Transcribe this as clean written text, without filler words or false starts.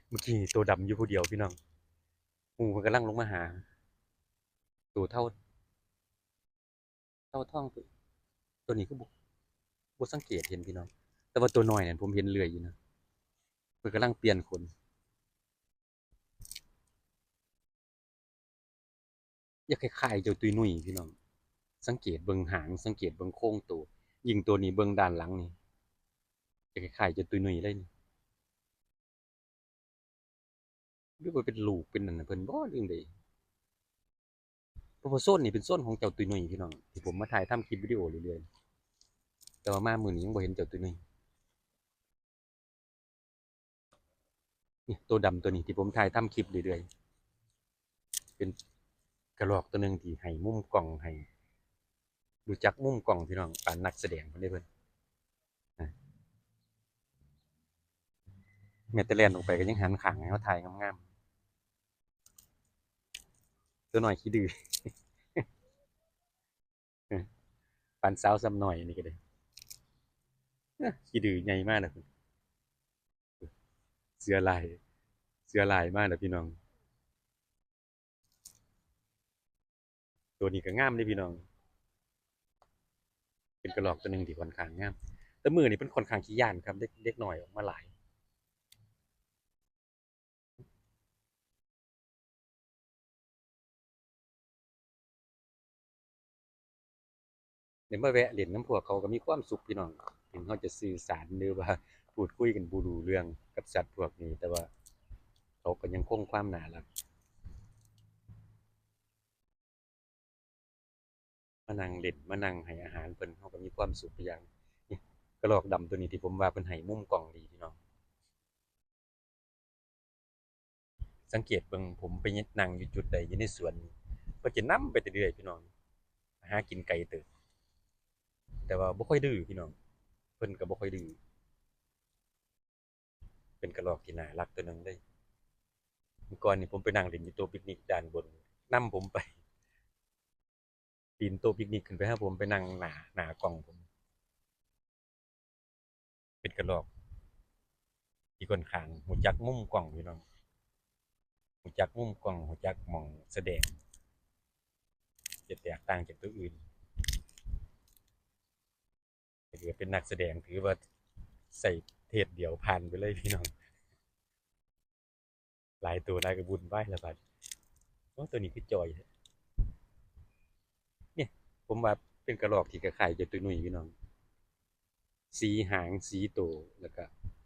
เมื่อกี้ตัวดำอยู่ผู้เดียวพี่น้องงูมันกำลังลงมาหาตัวเท่าท้องตัวนี้ก็บ่สังเกตเห็นพี่น้องแต่ว่าตัวน้อยเนี่ยผมเห็นเลื่อยอยู่นะมันกำลังเปลี่ยนขนอยากคล้ายๆเจ้าตุยนุ่ยพี่น้องสังเกตเบิ่งหางสังเกตเบิ่งโครงตัวยิ่งตัวนี้เบิ่งด้านหลังนี่จะคล้ายๆเจ้าตุยนุ่ยเลยนี่หรือว่าเป็นลูกเป็นนั่นน่ะเพิ่นบ่เรื่องใดเพราะว่าโซนนี่เป็นโซนของเจ้าตุยนุ่ยพี่น้องที่ผมมาถ่ายทำคลิปวิดีโอเรื่อยๆแต่ว่ามามื้อนี้ยังบ่เห็นเจ้าตุยนุ่ยนี่ตัวดำตัวนี้ที่ผมถ่ายทำคลิปเรื่อยๆเป็นกระรอกตัวหนึงที่ให้มุมกล้องให้รู้จักมุมกล้องพี่น้องปานนักแสดงเพิ่นได้เพิ่นนะแม้แต่แล่นลงไปก็ยังหันข้างให้เขาถ่ายงามๆตัวน้อยขี้ดื้อปานสาวซ้ำน้อยนี่ก็ได้ขี้ดื้อใหญ่มากนะเสือลายเสือลายมากนะพี่น้องตัวนี้ก็งามเด้พี่น้องเป็นกระรอกตัวหนึงที่ค่อนข้างงามแต่มือนี่เป็นค่อนข้างขี้ย้านครับเด็กน้อยออกมาหลายเดี๋ยวมาแวะเล่นน้ำพวกเขาก็มีความสุขพี่น้องถึงเขาจะสื่อสารหรือว่าพูดคุยกันบ่รู้เรื่องกับสัตว์พวกนี้แต่ว่าเขาก็ยังคงความน่ารักมานั่งเล่นมานั่งให้อาหารเพิ่นเขาก็มีความสุขไปอย่างนี่กระรอกดำตัวนี้ที่ผมว่าเพิ่นให้มุมกล้องดีพี่น้องสังเกตเบิ่งผมไปนั่งอยู่จุดใดอยู่ในสวนก็จะนํไปเรื่อยๆพี่น้องหากินไก่เติบแต่ว่าบ่ค่อยดื้อพี่น้องเพิ่นก็บ่ค่อยดื้อเป็นกระรอกที่น่ารักตัวหนึงเลยเมื่อก่อนนี่ผมไปนั่งเล่นอยู่โต๊ะปิกนิกด้านบนนํผมไปปีนโต๊ะปิกนิกขึ้นไปหาผมไปนั่งหน้ากล้องผมเป็นกระรอกที่ค่อนข้างหูจักมุมกล้องพี่น้องหูจักมุมกล้องหูจักหม่องแสดงจะแตกต่างจากตัวอื่นถือเป็นนักแสดงถือว่าใส่เทศเดียวผ่านไปเลยพี่น้องหลายตัวหลายกระบุญไหวแล้วบัดว่าตัวนี้คือจอยเนี่ยผมว่าเป็นกระรอกที่กระไข่จะตัวหนุ่ยพี่น้องสีหางสีโตแล้วก็